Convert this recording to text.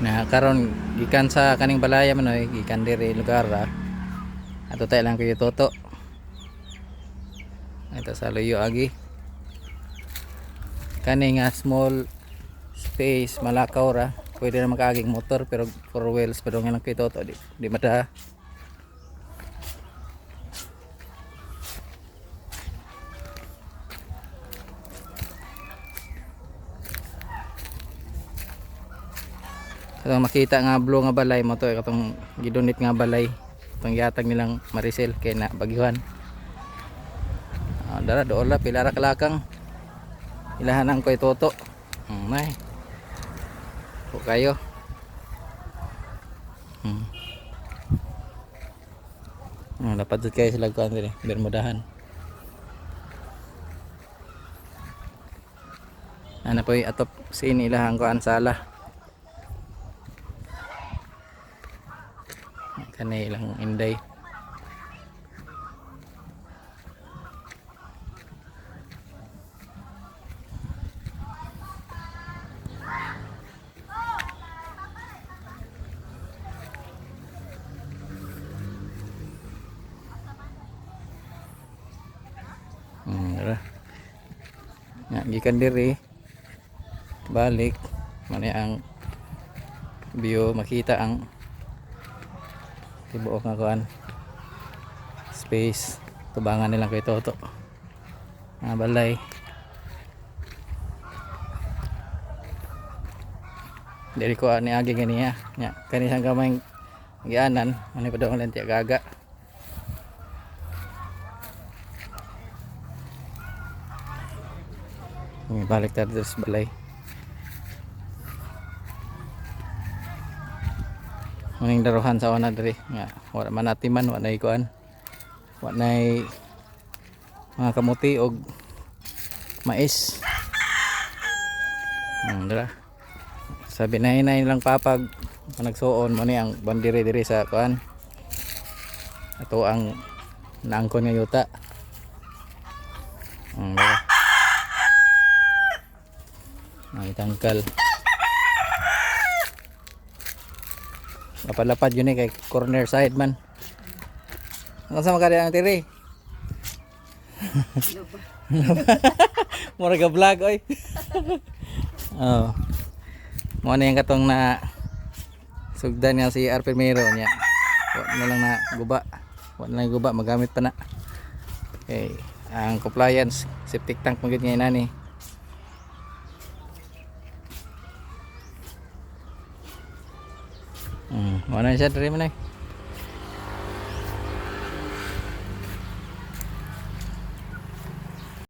Na karon gikan sa kaning balaya man oy, gikan diri lugar ato tayo lang kayo toto. Ito sa luyo agi. Kani nga small space malakaw ra. Pwede na makaaging motor pero 4 wheels pero nga lang kayo toto di mada. Katong makita nga blue nga balay mo to katong gidunit nga balay. Itong yatag nilang Maricel kay na bagyuhan. Dara doon la pila ra kalakang ilahan ang koy toto. Nay. Po kayo. Dapat jud kayo sila kuan diri, bermudahan. Ana po atop sin ilahan kuan sala. Kani ilang inday. Nga gikan diri balik man ang view makita ang tibuok nga kuan space tubangan nilang kay toto nga balay. Diri ko ani agi ganiya nya kani sang gamay gianan ani pa daw lang tiya gaga. Balik tayo sa balay. Muning daruhan sa una diri nga wala man natiman wala nay kuan. Wala nay mga kamuti og mais. Dira. Sabi na hinay lang papag nagsuon mo ni ang bandiri diri sa kuan. Ato ang naangkon nga yuta. Dira. Tangkal lapad-lapad yun kay corner side man. Ano sa makari ang tiri? Mura ka vlog oy. Oh. Mo na yung katong na sugdan nga si R. Primero niya. Wala na lang na guba. Wala na guba magamit pa na. Okay, ang compliance septic tank magud nga inani. Mana siya dari mana?